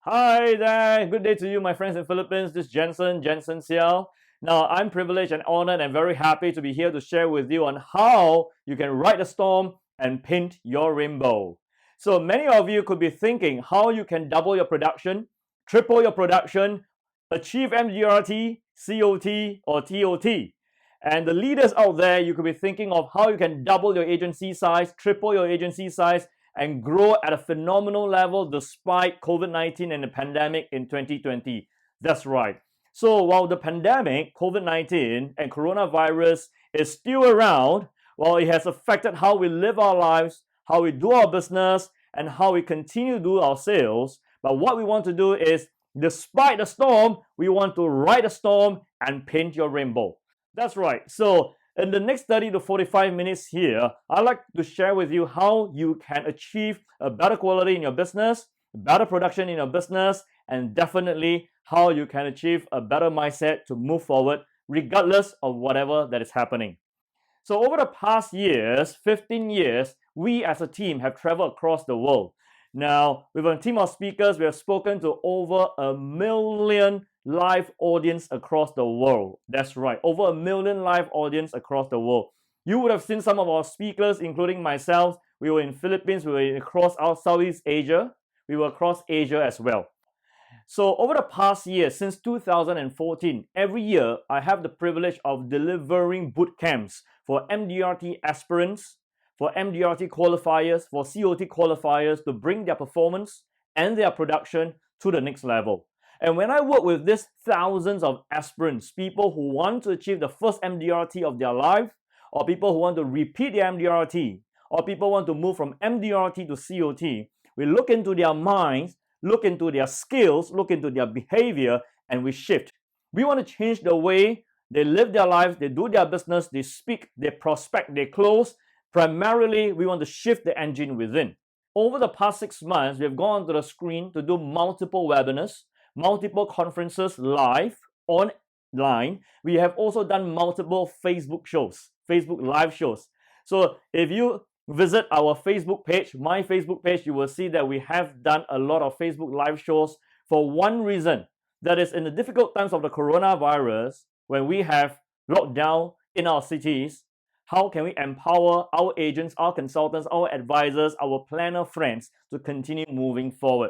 Hi there, good day to you, my friends in Philippines. This is Jensen Siaw. Now, I'm privileged and honored and very happy to be here to share with you on how you can ride the storm and paint your rainbow. So many of you could be thinking how you can double your production, triple your production, achieve MDRT, COT, or TOT. And the leaders out there, you could be thinking of how you can double your agency size, triple your agency size, and grow at a phenomenal level despite COVID-19 and the pandemic in 2020. That's right. So while the pandemic, COVID-19 and coronavirus is still around, while it has affected how we live our lives, how we do our business, and how we continue to do our sales, but what we want to do is, despite the storm, we want to ride the storm and paint your rainbow. That's right. So in the next 30 to 45 minutes here, I'd like to share with you how you can achieve a better quality in your business, better production in your business, and definitely how you can achieve a better mindset to move forward regardless of whatever that is happening. So over the past years, 15 years, we as a team have traveled across the world. Now, with a team of speakers, we have spoken to over 1 million live audience across the world. That's right, over 1 million live audience across the world. You would have seen some of our speakers, including myself. We were in Philippines, we were across our Southeast Asia, we were across Asia as well. So over the past year, since 2014, every year I have the privilege of delivering boot camps for MDRT aspirants, for MDRT qualifiers, for COT qualifiers to bring their performance and their production to the next level. And when I work with these thousands of aspirants, people who want to achieve the first MDRT of their life, or people who want to repeat their MDRT, or people want to move from MDRT to COT, we look into their minds, look into their skills, look into their behavior, and we shift. We want to change the way they live their lives, they do their business, they speak, they prospect, they close. Primarily, we want to shift the engine within. Over the past 6 months, we have gone onto the screen to do multiple webinars, multiple conferences live, online. We have also done multiple Facebook shows, Facebook live shows. So if you visit our Facebook page, my Facebook page, you will see that we have done a lot of Facebook live shows for one reason. That is, in the difficult times of the coronavirus, when we have lockdown in our cities, how can we empower our agents, our consultants, our advisors, our planner friends to continue moving forward?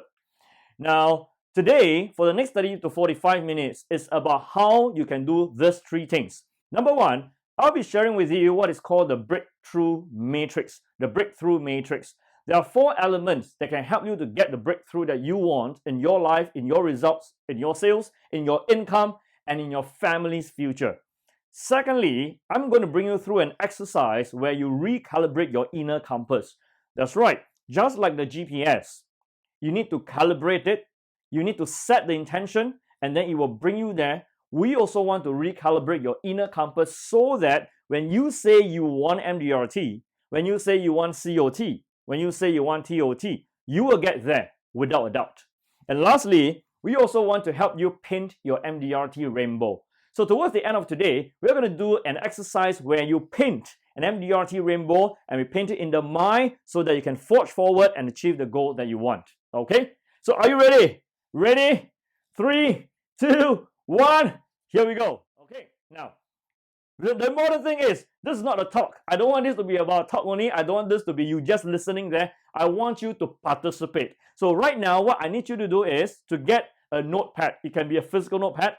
Now, today, for the next 30 to 45 minutes, is about how you can do these 3 things. Number 1, I'll be sharing with you what is called the breakthrough matrix. The breakthrough matrix. There are 4 elements that can help you to get the breakthrough that you want in your life, in your results, in your sales, in your income, and in your family's future. Secondly, I'm going to bring you through an exercise where you recalibrate your inner compass. That's right, just like the GPS. You need to calibrate it, you need to set the intention, and then it will bring you there. We also want to recalibrate your inner compass so that when you say you want MDRT, when you say you want COT, when you say you want TOT, you will get there without a doubt. And lastly, we also want to help you paint your MDRT rainbow. So towards the end of today, we're going to do an exercise where you paint an MDRT rainbow and we paint it in the mind so that you can forge forward and achieve the goal that you want. Okay? So are you ready? Ready? 3, 2, 1. Here we go. Okay, now, the important thing is, this is not a talk. I don't want this to be about talk only. I don't want this to be you just listening there. I want you to participate. So right now, what I need you to do is to get a notepad. It can be a physical notepad.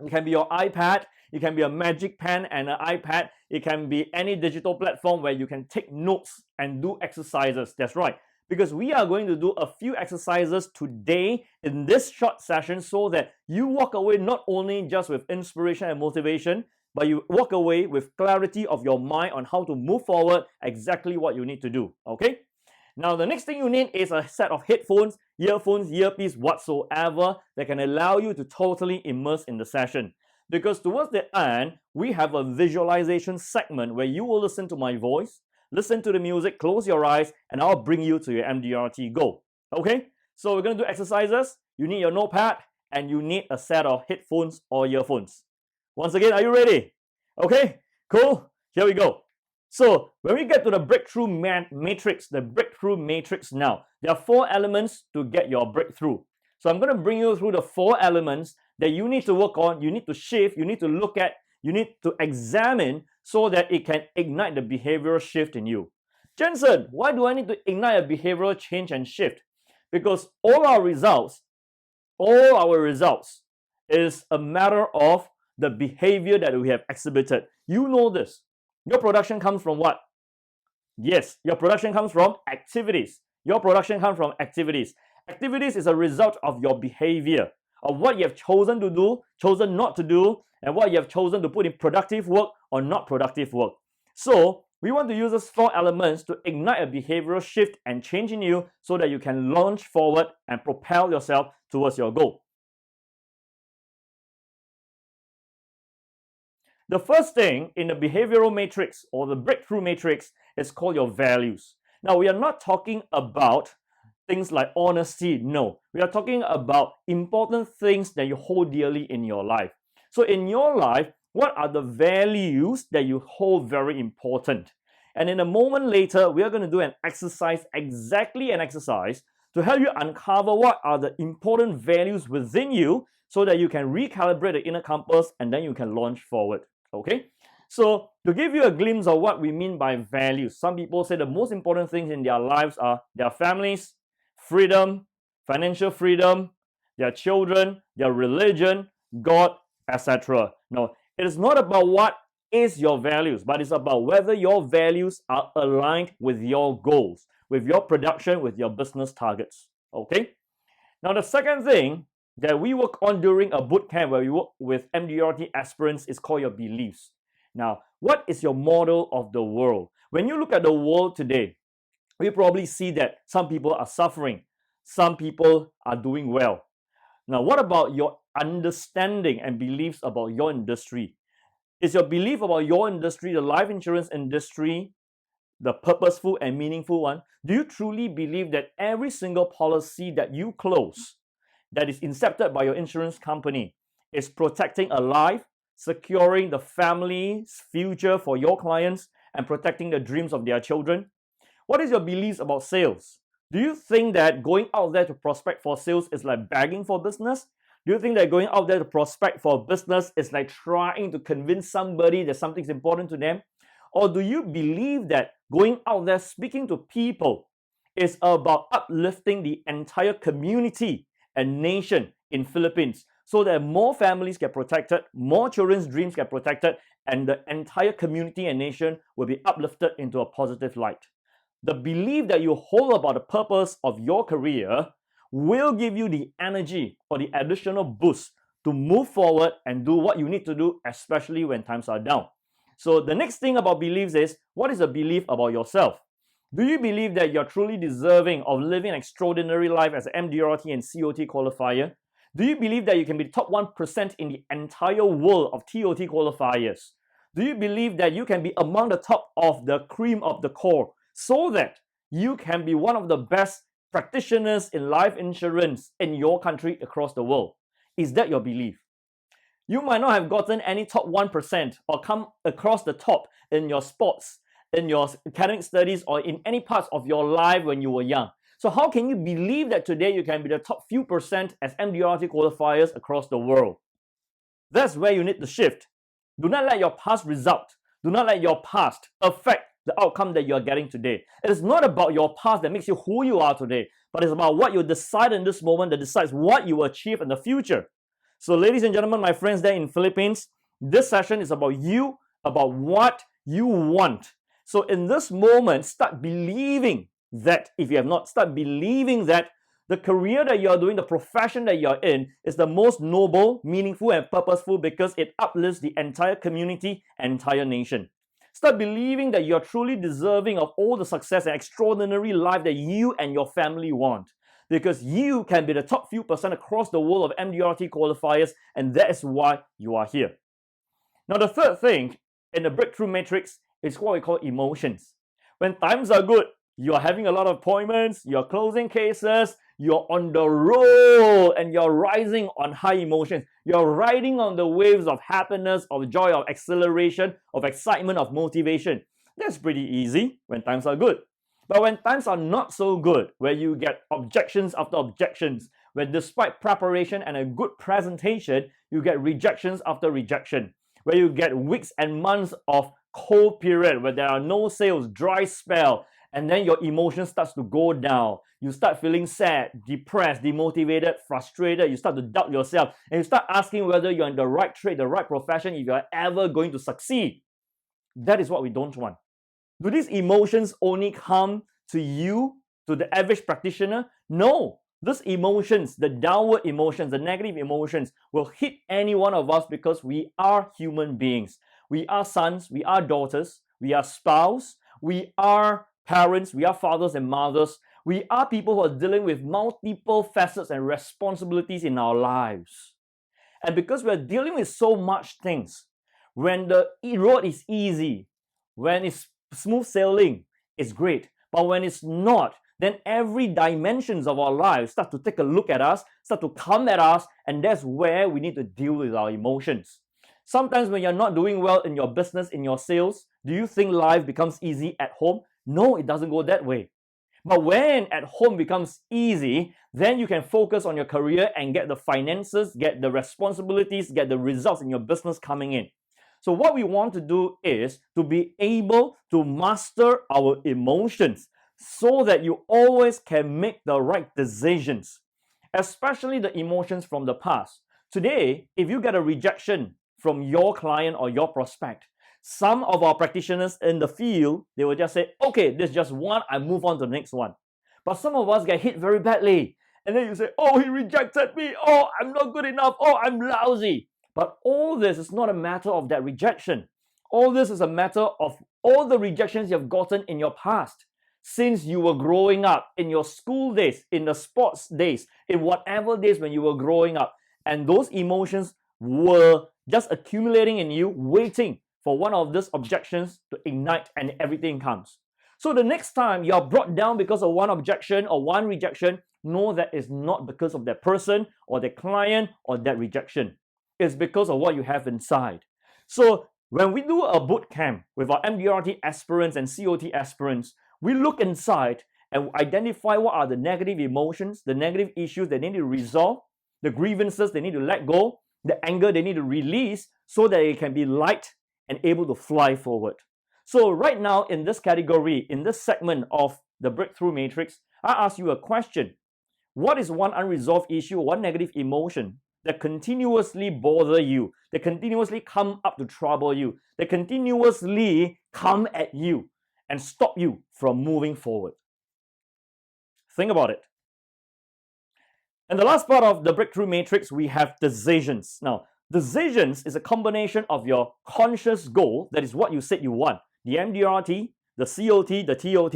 It can be your iPad. It can be a magic pen and an iPad. It can be any digital platform where you can take notes and do exercises. That's right. Because we are going to do a few exercises today in this short session so that you walk away not only just with inspiration and motivation, but you walk away with clarity of your mind on how to move forward, exactly what you need to do. Okay? Now, the next thing you need is a set of headphones, earphones, earpiece, whatsoever that can allow you to totally immerse in the session. Because towards the end, we have a visualization segment where you will listen to my voice, listen to the music, close your eyes, and I'll bring you to your MDRT goal. Okay? So we're going to do exercises. You need your notepad and you need a set of headphones or earphones. Once again, are you ready? Okay? Cool? Here we go. So when we get to the breakthrough matrix, now, there are 4 elements to get your breakthrough. So I'm going to bring you through the 4 elements that you need to work on, you need to shift, you need to look at, you need to examine so that it can ignite the behavioral shift in you. Jensen, why do I need to ignite a behavioral change and shift? Because all our results is a matter of the behavior that we have exhibited. You know this. Your production comes from what? Yes, your production comes from activities. Your production comes from activities. Activities is a result of your behavior, of what you have chosen to do, chosen not to do, and what you have chosen to put in productive work or not productive work. So we want to use these 4 elements to ignite a behavioral shift and change in you so that you can launch forward and propel yourself towards your goal. The first thing in the behavioral matrix or the breakthrough matrix is called your values. Now, we are not talking about things like honesty. No, we are talking about important things that you hold dearly in your life. So in your life, what are the values that you hold very important? And in a moment later, we are going to do an exercise to help you uncover what are the important values within you so that you can recalibrate the inner compass and then you can launch forward. Okay? So to give you a glimpse of what we mean by values, some people say the most important things in their lives are their families, freedom, financial freedom, their children, their religion, God, etc. Now, it is not about what is your values, but it's about whether your values are aligned with your goals, with your production, with your business targets. Okay? Now, the second thing that we work on during a boot camp where we work with MDRT aspirants is called your beliefs. Now, what is your model of the world? When you look at the world today, we probably see that some people are suffering, some people are doing well. Now, what about your understanding and beliefs about your industry? Is your belief about your industry, the life insurance industry, the purposeful and meaningful one? Do you truly believe that every single policy that you close, that is incepted by your insurance company, is protecting a life, securing the family's future for your clients, and protecting the dreams of their children? What is your beliefs about sales? Do you think that going out there to prospect for sales is like begging for business? Do you think that going out there to prospect for business is like trying to convince somebody that something's important to them? Or do you believe that going out there speaking to people is about uplifting the entire community and nation in Philippines so that more families get protected, more children's dreams get protected, and the entire community and nation will be uplifted into a positive light? The belief that you hold about the purpose of your career will give you the energy or the additional boost to move forward and do what you need to do, especially when times are down. So the next thing about beliefs is, what is a belief about yourself? Do you believe that you're truly deserving of living an extraordinary life as an MDRT and COT qualifier? Do you believe that you can be the top 1% in the entire world of TOT qualifiers? Do you believe that you can be among the top of the cream of the core so that you can be one of the best practitioners in life insurance in your country across the world? Is that your belief? You might not have gotten any top 1% or come across the top in your sports, in your academic studies, or in any parts of your life when you were young. So how can you believe that today you can be the top few percent as MDRT qualifiers across the world? That's where you need to shift. Do not let your past result, do not let your past affect the outcome that you are getting today. It is not about your past that makes you who you are today, but it's about what you decide in this moment that decides what you will achieve in the future. So ladies and gentlemen, my friends there in Philippines, this session is about you, about what you want. So in this moment, start believing that, if you have not, start believing that the career that you are doing, the profession that you are in, is the most noble, meaningful, and purposeful because it uplifts the entire community, entire nation. Start believing that you are truly deserving of all the success and extraordinary life that you and your family want, because you can be the top few percent across the world of MDRT qualifiers, and that is why you are here. Now, the third thing in the breakthrough matrix is what we call emotions. When times are good, you're having a lot of appointments, you're closing cases, you're on the roll, and you're rising on high emotions. You're riding on the waves of happiness, of joy, of acceleration, of excitement, of motivation. That's pretty easy when times are good. But when times are not so good, where you get objections after objections, where despite preparation and a good presentation, you get rejections after rejection, where you get weeks and months of cold period, where there are no sales, dry spell, and then your emotion starts to go down. You start feeling sad, depressed, demotivated, frustrated. You start to doubt yourself, and you start asking whether you're in the right trade, the right profession, if you're ever going to succeed. That is what we don't want. Do these emotions only come to you, to the average practitioner? No. These emotions, the downward emotions, the negative emotions, will hit any one of us because we are human beings. We are sons, we are daughters, we are spouse, we are parents, we are fathers and mothers. We are people who are dealing with multiple facets and responsibilities in our lives. And because we're dealing with so much things, when the road is easy, when it's smooth sailing, it's great. But when it's not, then every dimensions of our lives start to take a look at us, start to come at us, and that's where we need to deal with our emotions. Sometimes when you're not doing well in your business, in your sales, do you think life becomes easy at home? No, it doesn't go that way. But when at home becomes easy, then you can focus on your career and get the finances, get the responsibilities, get the results in your business coming in. So what we want to do is to be able to master our emotions so that you always can make the right decisions, especially the emotions from the past. Today, if you get a rejection from your client or your prospect, some of our practitioners in the field, they will just say, okay, this is just one, I move on to the next one. But some of us get hit very badly. And then you say, oh, he rejected me. Oh, I'm not good enough. Oh, I'm lousy. But all this is not a matter of that rejection. All this is a matter of all the rejections you have gotten in your past. Since you were growing up, in your school days, in the sports days, in whatever days when you were growing up. And those emotions were just accumulating in you, waiting for one of these objections to ignite and everything comes. So the next time you are brought down because of one objection or one rejection, know that it's not because of that person or the client or that rejection. It's because of what you have inside. So when we do a boot camp with our MDRT aspirants and COT aspirants, we look inside and identify what are the negative emotions, the negative issues they need to resolve, the grievances they need to let go, the anger they need to release so that it can be light and able to fly forward. So right now in this category, in this segment of the Breakthrough Matrix, I ask you a question. What is one unresolved issue, one negative emotion that continuously bother you, that continuously come up to trouble you, that continuously come at you and stop you from moving forward? Think about it. And the last part of the Breakthrough Matrix, we have decisions. Now, decisions is a combination of your conscious goal, that is what you said you want, the MDRT, the COT, the TOT,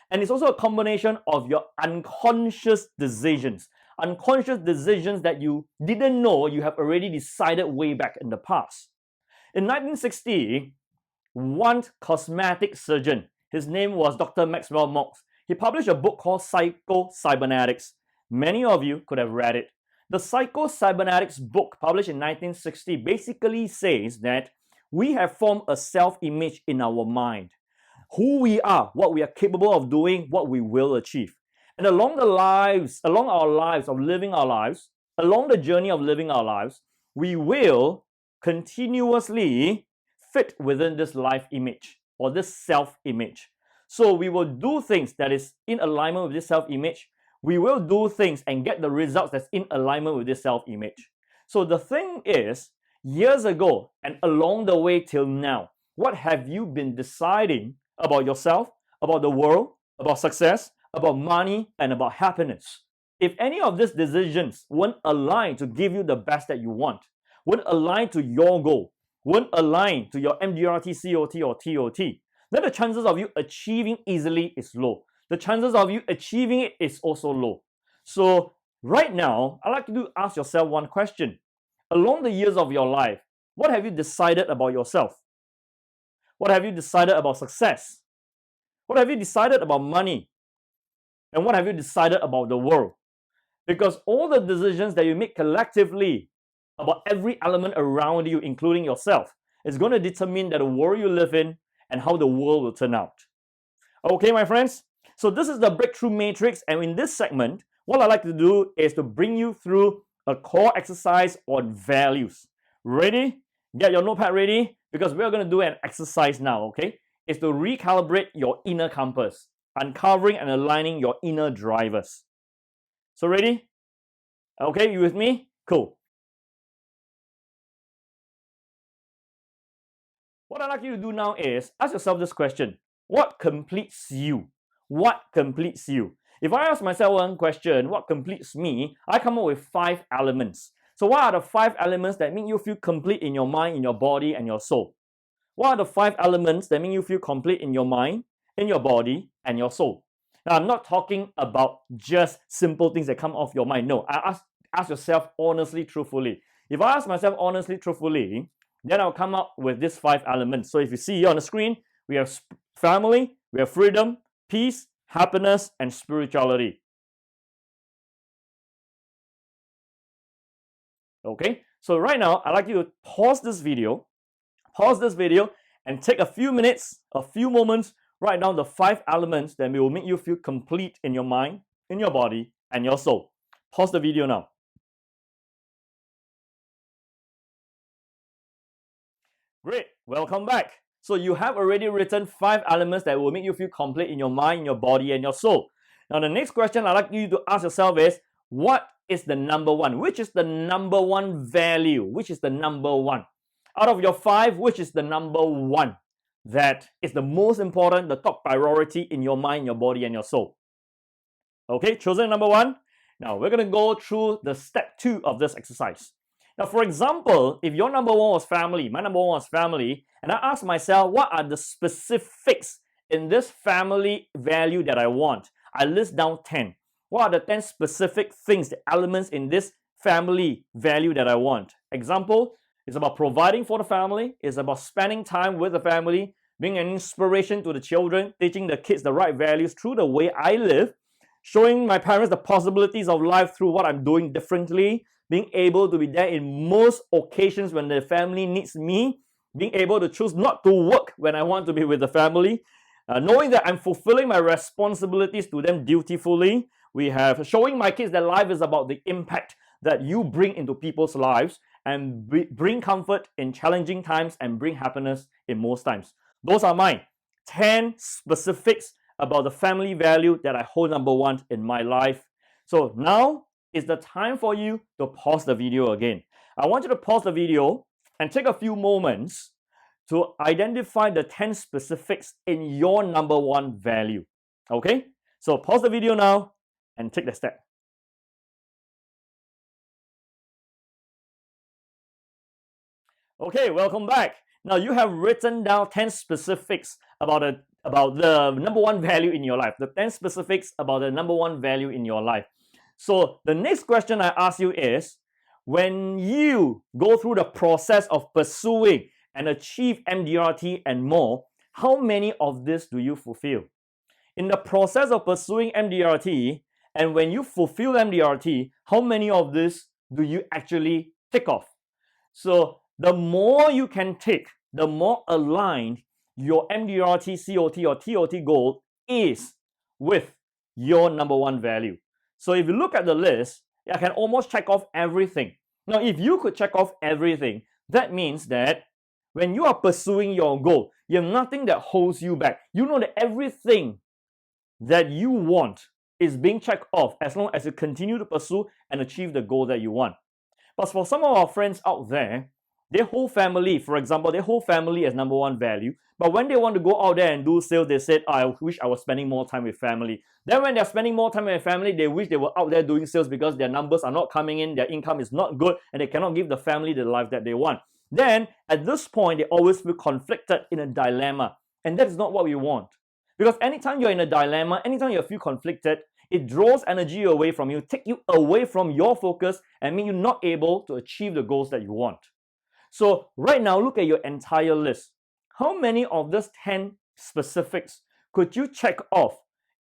and it's also a combination of your unconscious decisions. Unconscious decisions that you didn't know you have already decided way back in the past. In 1960, one cosmetic surgeon, his name was Dr. Maxwell Maltz, he published a book called Psycho-Cybernetics. Many of you could have read it. The Psycho-Cybernetics book, published in 1960, basically says that we have formed a self-image in our mind. Who we are, what we are capable of doing, what we will achieve. And along our lives of living our lives, along the journey of living our lives, we will continuously fit within this life image or this self-image. So we will do things that is in alignment with this self-image. We will do things and get the results that's in alignment with this self-image. So the thing is, years ago and along the way till now, what have you been deciding about yourself, about the world, about success, about money, and about happiness? If any of these decisions weren't aligned to give you the best that you want, weren't aligned to your goal, weren't aligned to your MDRT, COT, or TOT, then the chances of you achieving easily is low. The chances of you achieving it is also low. So right now, I'd like you to ask yourself one question. Along the years of your life, what have you decided about yourself? What have you decided about success? What have you decided about money? And what have you decided about the world? Because all the decisions that you make collectively about every element around you, including yourself, is going to determine the world you live in and how the world will turn out. Okay, my friends? So this is the Breakthrough Matrix, and in this segment, what I like to do is to bring you through a core exercise on values. Ready? Get your notepad ready, because we're going to do an exercise now, okay? It's to recalibrate your inner compass, uncovering and aligning your inner drivers. So ready? Okay, you with me? Cool. What I'd like you to do now is ask yourself this question. What completes you? What completes you? If I ask myself one question, what completes me, I come up with 5 elements. So what are the 5 elements that make you feel complete in your mind, in your body, and your soul? What are the 5 elements that make you feel complete in your mind, in your body, and your soul? Now, I'm not talking about just simple things that come off your mind. No, ask yourself honestly, truthfully. If I ask myself honestly, truthfully, then I'll come up with these 5 elements. So if you see here on the screen, we have family, we have freedom, peace, happiness, and spirituality. Okay, so right now, I'd like you to pause this video, and take a few minutes, a few moments, write down the 5 elements that will make you feel complete in your mind, in your body, and your soul. Pause the video now. Great, welcome back. So you have already written 5 elements that will make you feel complete in your mind, in your body, and your soul. Now the next question I'd like you to ask yourself is, what is the number 1? Which is the number 1 value? Which is the number 1? Out of your 5, which is the number 1 that is the most important, the top priority in your mind, your body, and your soul? Okay, chosen number 1. Now we're going to go through the step 2 of this exercise. Now, for example, if your number 1 was family, my number 1 was family, and I ask myself, what are the specifics in this family value that I want? I list down 10. What are the 10 specific things, the elements in this family value that I want? Example, it's about providing for the family, it's about spending time with the family, being an inspiration to the children, teaching the kids the right values through the way I live, showing my parents the possibilities of life through what I'm doing differently, being able to be there in most occasions when the family needs me, being able to choose not to work when I want to be with the family, knowing that I'm fulfilling my responsibilities to them dutifully. We have showing my kids that life is about the impact that you bring into people's lives and bring comfort in challenging times and bring happiness in most times. Those are my 10 specifics about the family value that I hold number 1 in my life. So now is the time for you to pause the video again. I want you to pause the video and take a few moments to identify the 10 specifics in your number 1 value. Okay? So pause the video now and take the step. Okay, welcome back. Now you have written down 10 specifics about the number 1 value in your life. The 10 specifics about the number 1 value in your life. So the next question I ask you is, when you go through the process of pursuing and achieve MDRT and more, how many of this do you fulfill? In the process of pursuing MDRT, and when you fulfill MDRT, how many of this do you actually tick off? So the more you can tick, the more aligned your MDRT, COT, or TOT goal is with your number 1 value. So if you look at the list, I can almost check off everything. Now, if you could check off everything, that means that when you are pursuing your goal, you have nothing that holds you back. You know that everything that you want is being checked off as long as you continue to pursue and achieve the goal that you want. But for some of our friends out there, their whole family, for example, their whole family is number 1 value. But when they want to go out there and do sales, they said, I wish I was spending more time with family. Then when they're spending more time with family, they wish they were out there doing sales because their numbers are not coming in, their income is not good, and they cannot give the family the life that they want. Then, at this point, they always feel conflicted, in a dilemma. And that is not what we want. Because anytime you're in a dilemma, anytime you feel conflicted, it draws energy away from you, take you away from your focus, and make you not able to achieve the goals that you want. So right now, look at your entire list. How many of these 10 specifics could you check off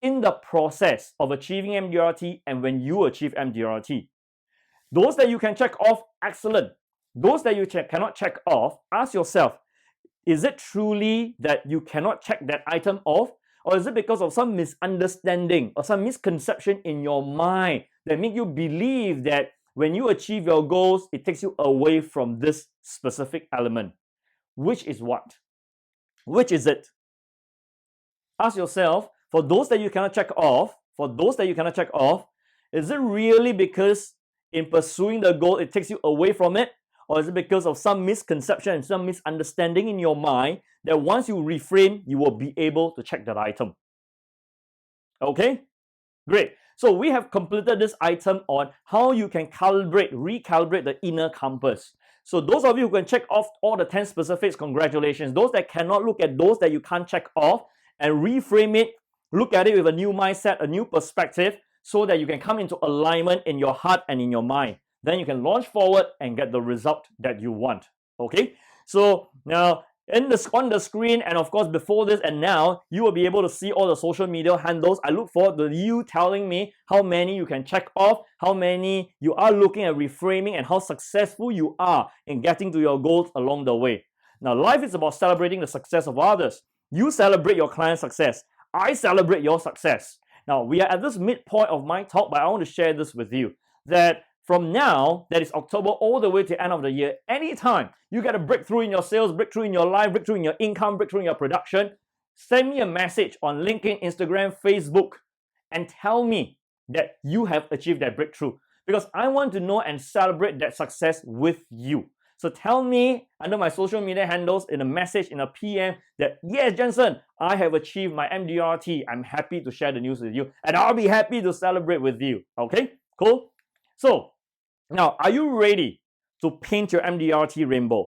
in the process of achieving MDRT and when you achieve MDRT? Those that you can check off, excellent. Those that you cannot check off, ask yourself, is it truly that you cannot check that item off? Or is it because of some misunderstanding or some misconception in your mind that make you believe that when you achieve your goals, it takes you away from this specific element? Which is what? Which is it? Ask yourself, for those that you cannot check off, is it really because in pursuing the goal, it takes you away from it? Or is it because of some misconception and some misunderstanding in your mind that once you reframe, you will be able to check that item? Okay, great. So we have completed this item on how you can recalibrate the inner compass. So those of you who can check off all the 10 specifics, congratulations. Those that cannot, look at those that you can't check off and reframe it, look at it with a new mindset, a new perspective, so that you can come into alignment in your heart and in your mind. Then you can launch forward and get the result that you want. Okay, so now on the screen, and of course before this and now, you will be able to see all the social media handles. I look forward to you telling me how many you can check off, how many you are looking at reframing, and how successful you are in getting to your goals along the way. Now, life is about celebrating the success of others. You celebrate your client's success. I celebrate your success. Now, we are at this midpoint of my talk, but I want to share this with you, that from now, that is October, all the way to the end of the year, anytime you get a breakthrough in your sales, breakthrough in your life, breakthrough in your income, breakthrough in your production, send me a message on LinkedIn, Instagram, Facebook, and tell me that you have achieved that breakthrough, because I want to know and celebrate that success with you. So tell me under my social media handles in a message, in a PM, that yes, Jensen, I have achieved my MDRT. I'm happy to share the news with you, and I'll be happy to celebrate with you. Okay, cool? So now, are you ready to paint your MDRT rainbow?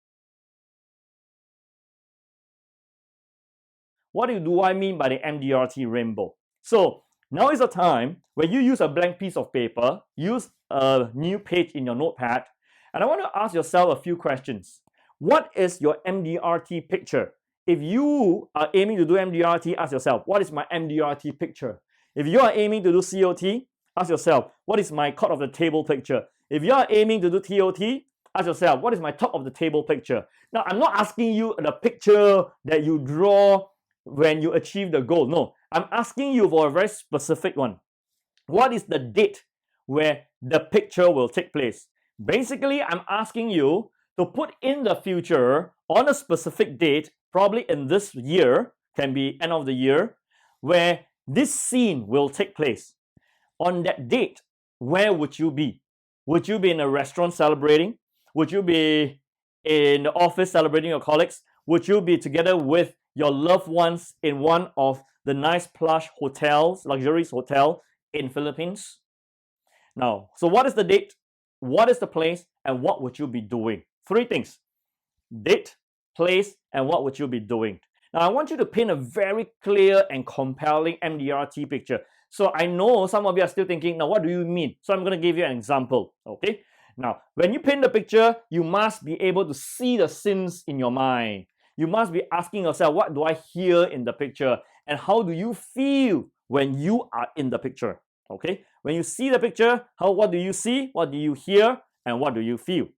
What do I mean by the MDRT rainbow? So now is the time where you use a blank piece of paper, use a new page in your Notepad, and I want to ask yourself a few questions. What is your MDRT picture? If you are aiming to do MDRT, ask yourself, what is my MDRT picture? If you are aiming to do COT, ask yourself, what is my cut of the table picture? If you are aiming to do TOT, ask yourself, what is my top of the table picture? Now, I'm not asking you the picture that you draw when you achieve the goal. No, I'm asking you for a very specific one. What is the date where the picture will take place? Basically, I'm asking you to put in the future on a specific date, probably in this year, can be end of the year, where this scene will take place. On that date, where would you be? Would you be in a restaurant celebrating? Would you be in the office celebrating your colleagues? Would you be together with your loved ones in one of the nice plush hotels, luxurious hotel in Philippines? Now, so what is the date? What is the place? And what would you be doing? 3 things: date, place, and what would you be doing? Now, I want you to paint a very clear and compelling MDRT picture. So I know some of you are still thinking, now what do you mean? So I'm going to give you an example, okay? Now, when you paint the picture, you must be able to see the scenes in your mind. You must be asking yourself, what do I hear in the picture? And how do you feel when you are in the picture? Okay? When you see the picture, what do you see? What do you hear? And what do you feel?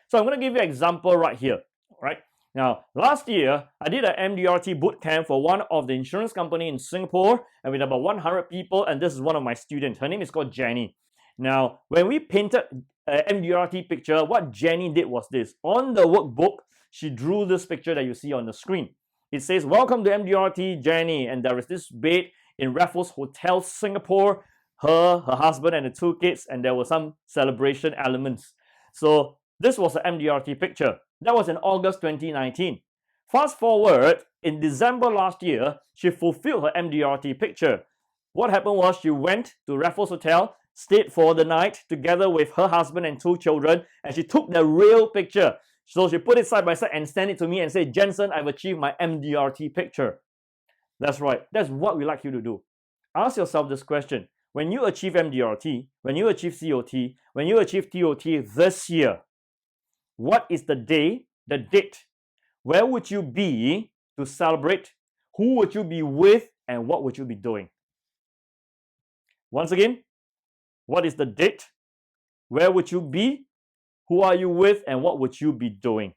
So I'm going to give you an example right here, right? Now, last year, I did an MDRT bootcamp for one of the insurance company in Singapore, and with about 100 people, and this is one of my students. Her name is called Jenny. Now, when we painted an MDRT picture, what Jenny did was this. On the workbook, she drew this picture that you see on the screen. It says, "Welcome to MDRT, Jenny," and there is this bed in Raffles Hotel, Singapore, her husband, and the 2 kids, and there were some celebration elements. So this was an MDRT picture. That was in August 2019. Fast forward, in December last year, she fulfilled her MDRT picture. What happened was she went to Raffles Hotel, stayed for the night together with her husband and 2 children, and she took the real picture. So she put it side by side and sent it to me and said, "Jensen, I've achieved my MDRT picture." That's right. That's what we like you to do. Ask yourself this question. When you achieve MDRT, when you achieve COT, when you achieve TOT this year, what is the day, the date? Where would you be to celebrate? Who would you be with? And what would you be doing? Once again, what is the date? Where would you be? Who are you with? And what would you be doing?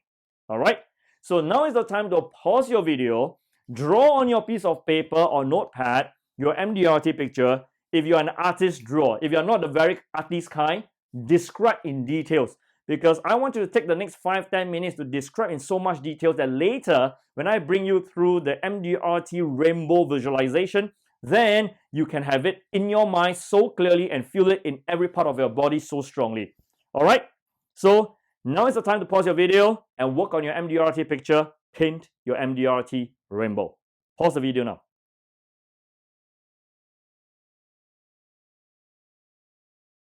All right. So now is the time to pause your video, Draw on your piece of paper or notepad your MDRT picture. If you're an artist, draw. If you're not the very artist kind, describe in details. Because I want you to take the next 5-10 minutes to describe in so much detail that later, when I bring you through the MDRT rainbow visualization, then you can have it in your mind so clearly and feel it in every part of your body so strongly. All right? So now is the time to pause your video and work on your MDRT picture. Paint your MDRT rainbow. Pause the video now.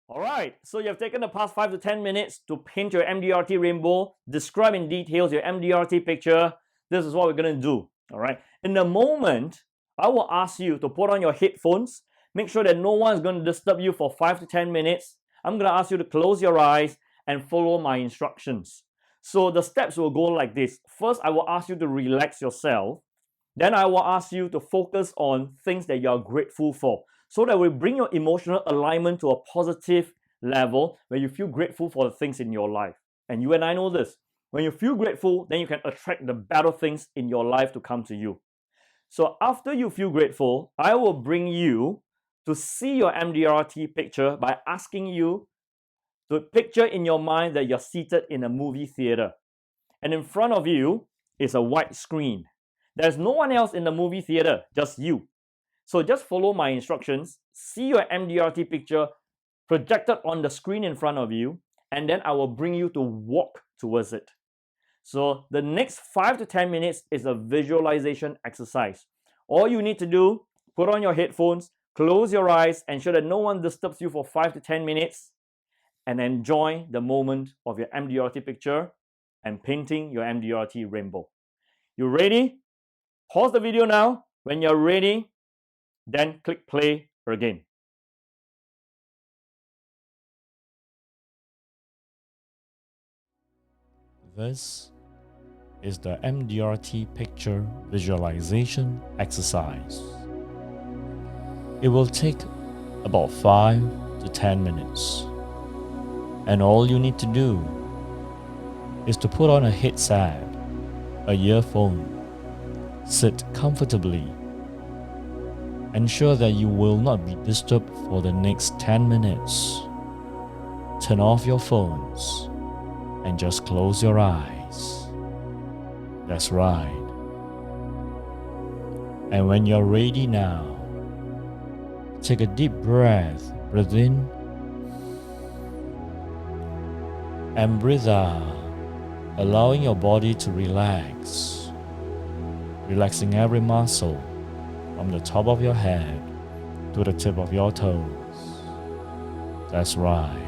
All right, so you have taken the past 5 to 10 minutes to paint your MDRT rainbow, describe in details your MDRT picture. This is what we're going to do. All right, in a moment, I will ask you to put on your headphones. Make sure that no one is going to disturb you for 5 to 10 minutes. I'm going to ask you to close your eyes and follow my instructions. So the steps will go like this. First, I will ask you to relax yourself. Then I will ask you to focus on things that you are grateful for, so that we bring your emotional alignment to a positive level where you feel grateful for the things in your life. And you and I know this. When you feel grateful, then you can attract the better things in your life to come to you. So after you feel grateful, I will bring you to see your MDRT picture by asking you to picture in your mind that you're seated in a movie theater. And in front of you is a white screen. There's no one else in the movie theater, just you. So just follow my instructions, see your MDRT picture projected on the screen in front of you, and then I will bring you to walk towards it. So the next 5 to 10 minutes is a visualization exercise. All you need to do, put on your headphones, close your eyes, ensure that no one disturbs you for 5 to 10 minutes, and enjoy the moment of your MDRT picture and painting your MDRT rainbow. You ready? Pause the video now. When you're ready, then click play again. This is the MDRT picture visualization exercise. It will take about 5 to 10 minutes. And all you need to do is to put on a headset, a earphone, sit comfortably. Ensure that you will not be disturbed for the next 10 minutes. Turn off your phones and just close your eyes. That's right. And when you're ready now, take a deep breath. Breathe in and breathe out, allowing your body to relax. Relaxing every muscle from the top of your head to the tip of your toes. That's right.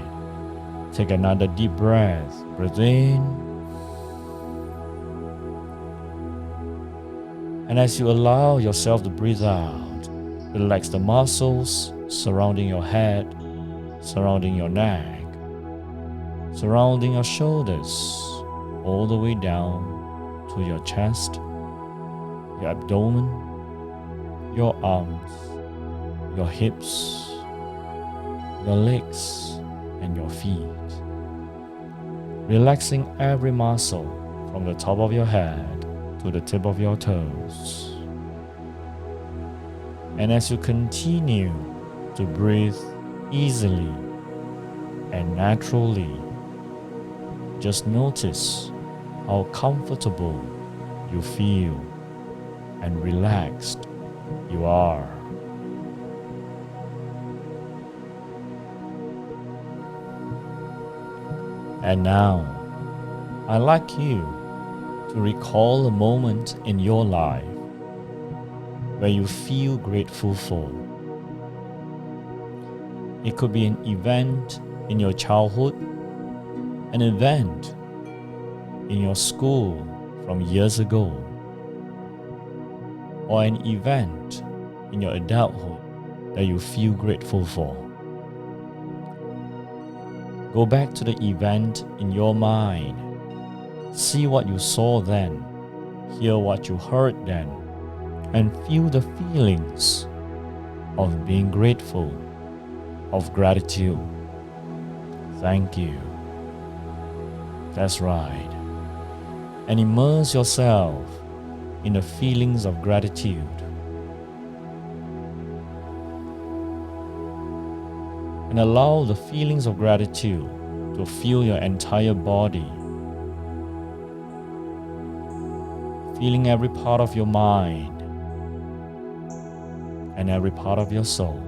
Take another deep breath. Breathe in. And as you allow yourself to breathe out, relax the muscles surrounding your head, surrounding your neck, surrounding your shoulders, all the way down to your chest, your abdomen, your arms, your hips, your legs, and your feet. Relaxing every muscle from the top of your head to the tip of your toes. And as you continue to breathe easily and naturally, just notice how comfortable you feel and relaxed you are. And now, I'd like you to recall a moment in your life where you feel grateful for. It could be an event in your childhood, an event in your school from years ago, or an event in your adulthood that you feel grateful for. Go back to the event in your mind. See what you saw then, hear what you heard then, and feel the feelings of being grateful, of gratitude. Thank you. That's right. And immerse yourself in the feelings of gratitude. And allow the feelings of gratitude to fill your entire body, feeling every part of your mind and every part of your soul.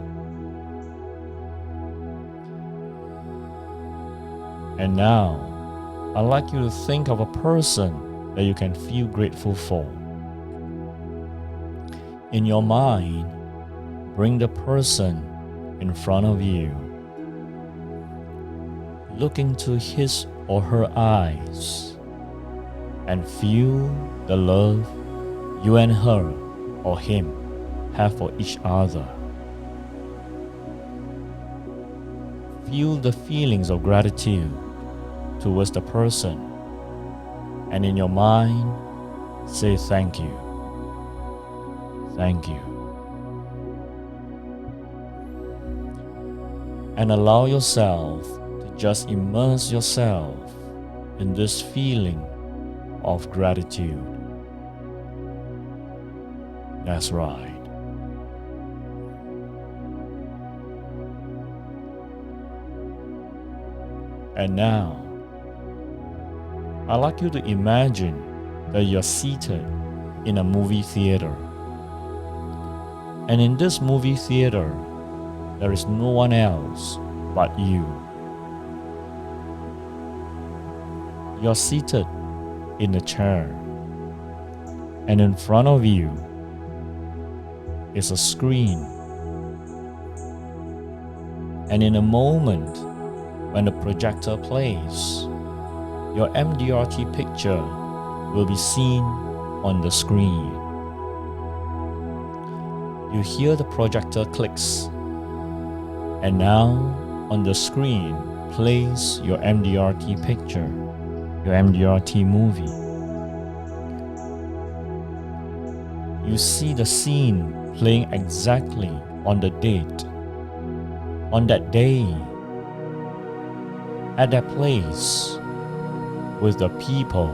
And now, I'd like you to think of a person that you can feel grateful for. In your mind, bring the person in front of you. Look into his or her eyes and feel the love you and her or him have for each other. Feel the feelings of gratitude towards the person, and in your mind, say thank you. Thank you. And allow yourself to just immerse yourself in this feeling of gratitude. That's right. And now, I'd like you to imagine that you're seated in a movie theater. And in this movie theater, there is no one else but you. You're seated in a chair, and in front of you is a screen. And in a moment, when the projector plays, your MDRT picture will be seen on the screen. You hear the projector clicks, and now on the screen plays your MDRT picture, your MDRT movie. You see the scene playing exactly on the date, on that day, at that place, with the people,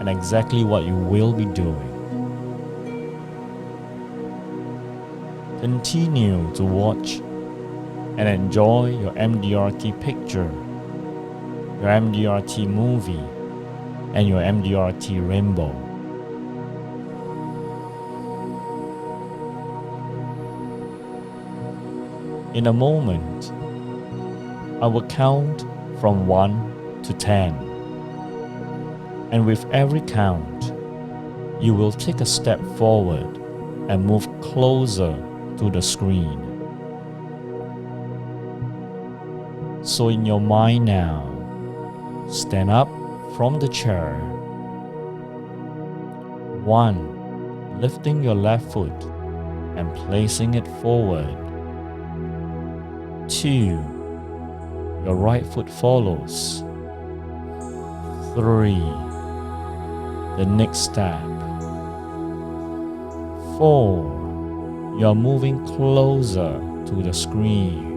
and exactly what you will be doing. Continue to watch and enjoy your MDRT picture, your MDRT movie, and your MDRT rainbow. In a moment, I will count from 1 to 10. And with every count, you will take a step forward and move closer to the screen. So in your mind now, stand up from the chair. 1, lifting your left foot and placing it forward. 2, your right foot follows. 3, the next step. 4, you are moving closer to the screen.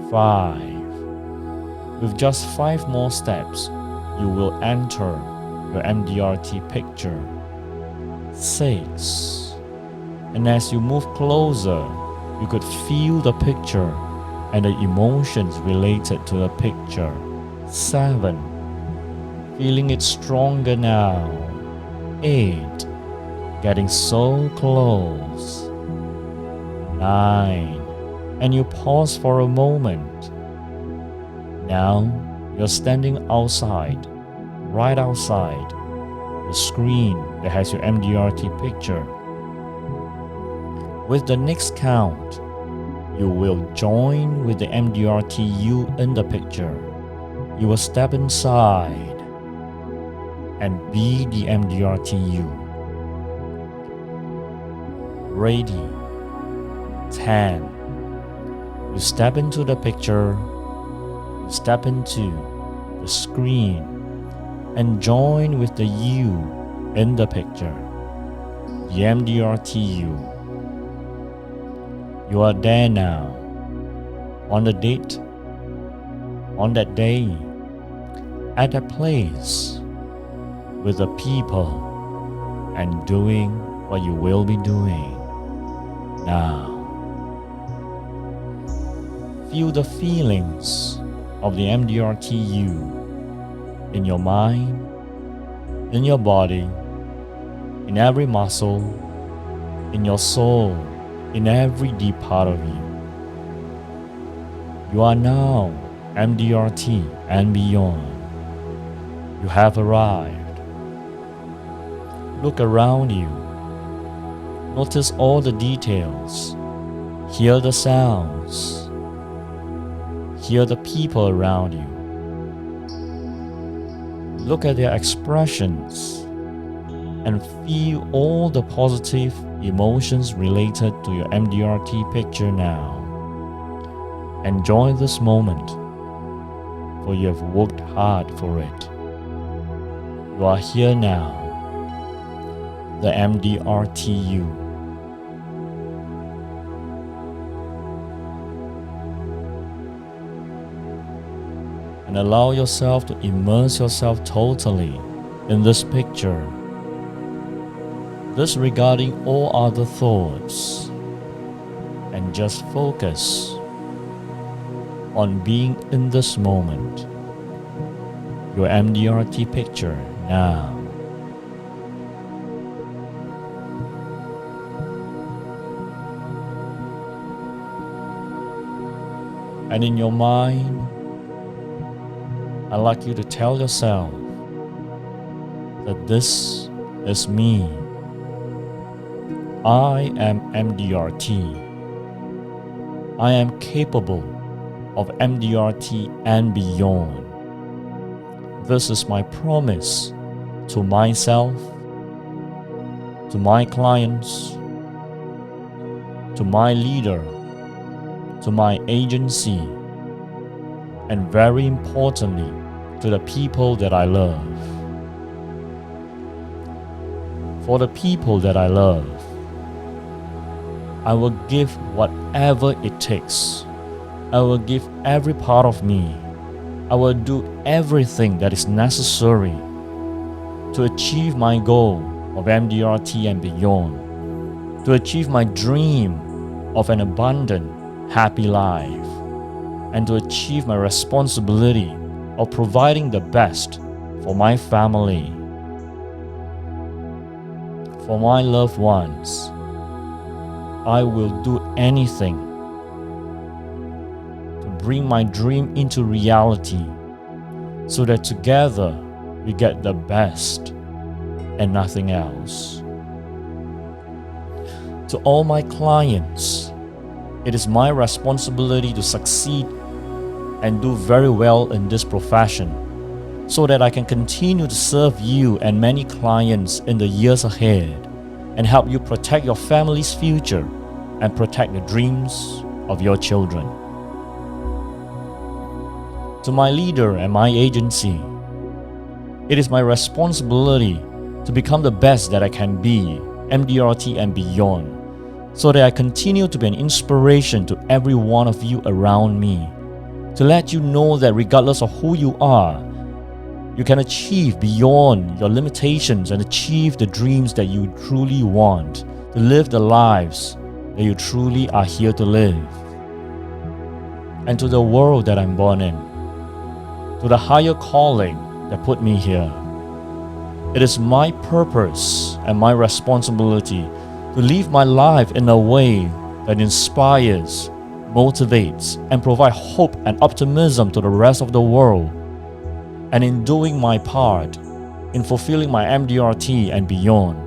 5, with just 5 more steps, you will enter your MDRT picture. 6, and as you move closer, you could feel the picture and the emotions related to the picture. 7, feeling it stronger now. 8, getting so close. 9, and you pause for a moment. Now you're standing outside, right outside the screen that has your MDRT picture. With the next count, you will join with the MDRT you in the picture. You will step inside and be the MDRT you. Ready? 10. You step into the picture, you step into the screen, and join with the you in the picture, the MDRT you. You are there now, on the date, on that day, at that place, with the people and doing what you will be doing now. Feel the feelings of the MDRT you in your mind, in your body, in every muscle, in your soul, in every deep part of you. You are now MDRT and beyond. You have arrived. Look around you. Notice all the details. Hear the sounds. Hear the people around you. Look at their expressions and feel all the positive emotions related to your MDRT picture now. Enjoy this moment, for you have worked hard for it. You are here now, the MDRT you. And allow yourself to immerse yourself totally in this picture, disregarding all other thoughts, and just focus on being in this moment, your MDRT picture now. And in your mind, I'd like you to tell yourself that this is me. I am MDRT. I am capable of MDRT and beyond. This is my promise to myself, to my clients, to my leader, to my agency, and very importantly, to the people that I love. For the people that I love, I will give whatever it takes. I will give every part of me. I will do everything that is necessary to achieve my goal of MDRT and beyond, to achieve my dream of an abundant, happy life, and to achieve my responsibility of providing the best for my family, for my loved ones. I will do anything to bring my dream into reality so that together we get the best and nothing else. To all my clients, it is my responsibility to succeed and do very well in this profession so that I can continue to serve you and many clients in the years ahead and help you protect your family's future and protect the dreams of your children. To my leader and my agency, it is my responsibility to become the best that I can be, MDRT and beyond, so that I continue to be an inspiration to every one of you around me, to let you know that regardless of who you are, you can achieve beyond your limitations and achieve the dreams that you truly want, to live the lives that you truly are here to live. And to the world that I'm born in, to the higher calling that put me here, it is my purpose and my responsibility to live my life in a way that inspires, motivates, and provides hope and optimism to the rest of the world. And in doing my part, in fulfilling my MDRT and beyond,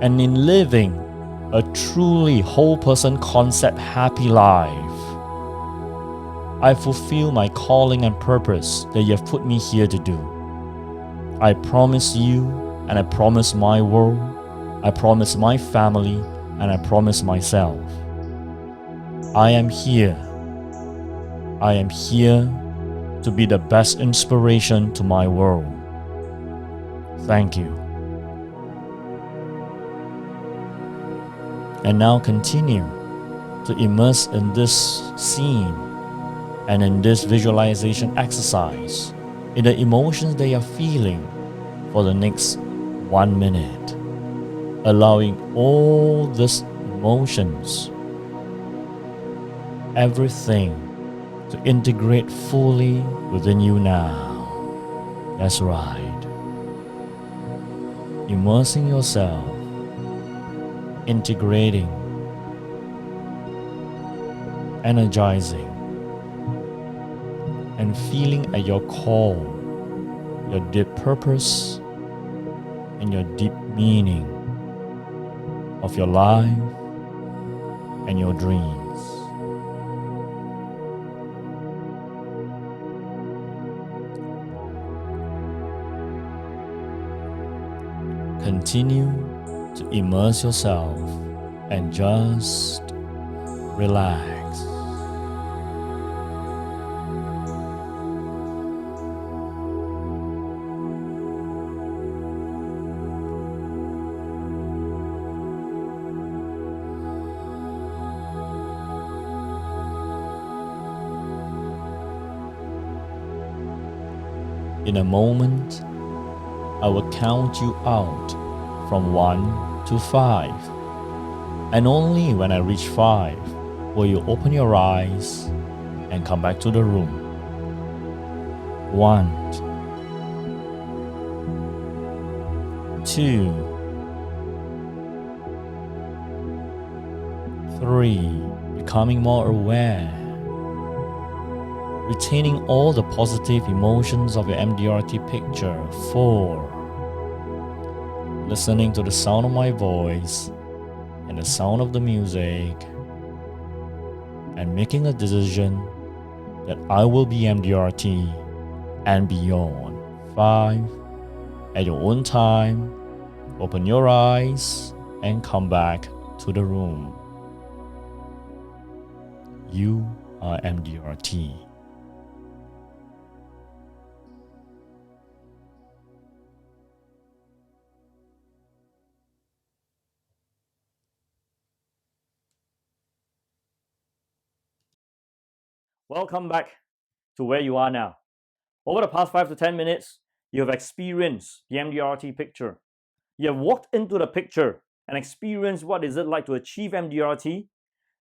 and in living a truly whole person concept happy life, I fulfill my calling and purpose that you have put me here to do. I promise you, and I promise my world, I promise my family, and I promise myself. I am here. I am here to be the best inspiration to my world. Thank you. And now continue to immerse in this scene and in this visualization exercise, in the emotions they are feeling. for the next 1 minute, allowing all these emotions, everything, to integrate fully within you now. That's right. Immersing yourself, integrating, energizing, and feeling at your core your deep purpose and your deep meaning of your life and your dreams. Continue to immerse yourself and just relax. In a moment, I will count you out from 1 to 5. And only when I reach 5 will you open your eyes and come back to the room. 1, 2, 3, becoming more aware, retaining all the positive emotions of your MDRT picture. 4, listening to the sound of my voice and the sound of the music, and making a decision that I will be MDRT and beyond. 5, at your own time, open your eyes and come back to the room. You are MDRT. Welcome back to where you are now. Over the past 5 to 10 minutes, you have experienced the MDRT picture. You have walked into the picture and experienced what is it like to achieve MDRT,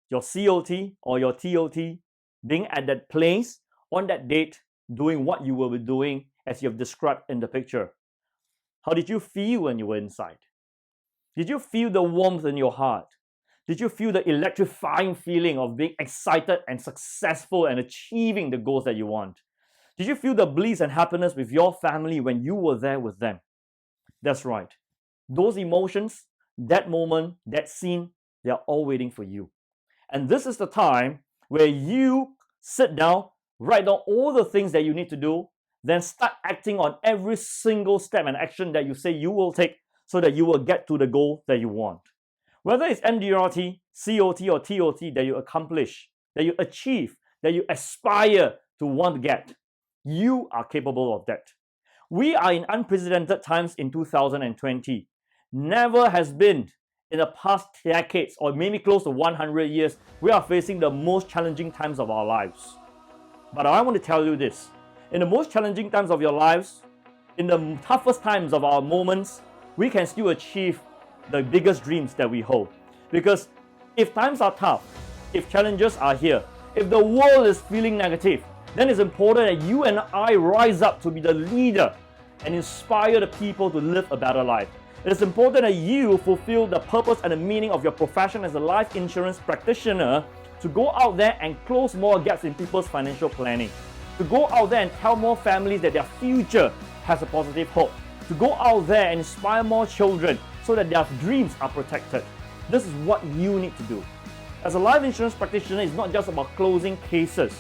your COT or your TOT, being at that place, on that date, doing what you will be doing as you have described in the picture. How did you feel when you were inside? Did you feel the warmth in your heart? Did you feel the electrifying feeling of being excited and successful and achieving the goals that you want? Did you feel the bliss and happiness with your family when you were there with them? That's right. Those emotions, that moment, that scene, they are all waiting for you. And this is the time where you sit down, write down all the things that you need to do, then start acting on every single step and action that you say you will take so that you will get to the goal that you want. Whether it's MDRT, COT, or TOT that you accomplish, that you achieve, that you aspire to want to get, you are capable of that. We are in unprecedented times in 2020. Never has been in the past decades, or maybe close to 100 years, we are facing the most challenging times of our lives. But I want to tell you this. In the most challenging times of your lives, in the toughest times of our moments, we can still achieve the biggest dreams that we hold. Because if times are tough, if challenges are here, if the world is feeling negative, then it's important that you and I rise up to be the leader and inspire the people to live a better life. It is important that you fulfill the purpose and the meaning of your profession as a life insurance practitioner, to go out there and close more gaps in people's financial planning, to go out there and tell more families that their future has a positive hope, to go out there and inspire more children so that their dreams are protected. This is what you need to do. As a life insurance practitioner, it's not just about closing cases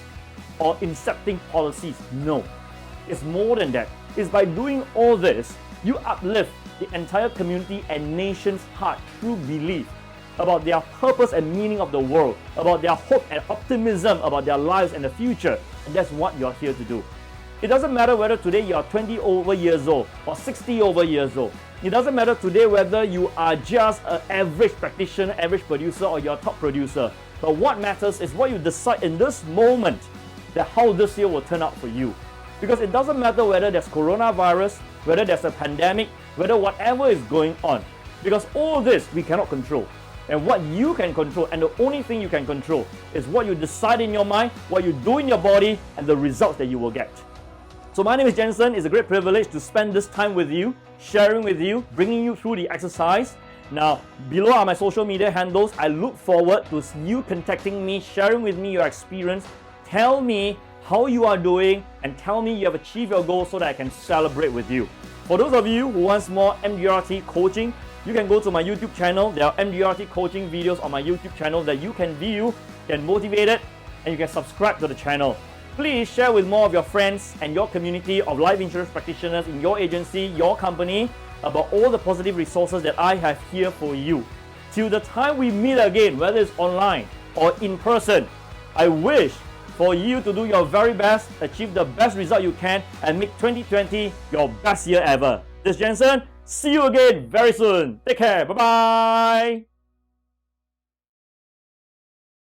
or incepting policies. No, it's more than that. It's by doing all this, you uplift the entire community and nation's heart through belief about their purpose and meaning of the world, about their hope and optimism about their lives and the future. And that's what you're here to do. It doesn't matter whether today you are 20 over years old or 60 over years old. It doesn't matter today whether you are just an average practitioner, average producer, or you're a top producer. But what matters is what you decide in this moment, that how this year will turn out for you. Because it doesn't matter whether there's coronavirus, whether there's a pandemic, whether whatever is going on. Because all this we cannot control. And what you can control, and the only thing you can control, is what you decide in your mind, what you do in your body, and the results that you will get. So my name is Jensen. It's a great privilege to spend this time with you, sharing with you, bringing you through the exercise. Now, below are my social media handles. I look forward to you contacting me, sharing with me your experience. Tell me how you are doing, and tell me you have achieved your goal so that I can celebrate with you. For those of you who want more MDRT coaching, you can go to my YouTube channel. There are MDRT coaching videos on my YouTube channel that you can view, get motivated, and you can subscribe to the channel. Please share with more of your friends and your community of life insurance practitioners in your agency, your company, about all the positive resources that I have here for you. Till the time we meet again, whether it's online or in person, I wish for you to do your very best, achieve the best result you can, and make 2020 your best year ever. This is Jensen. See you again very soon. Take care. Bye-bye.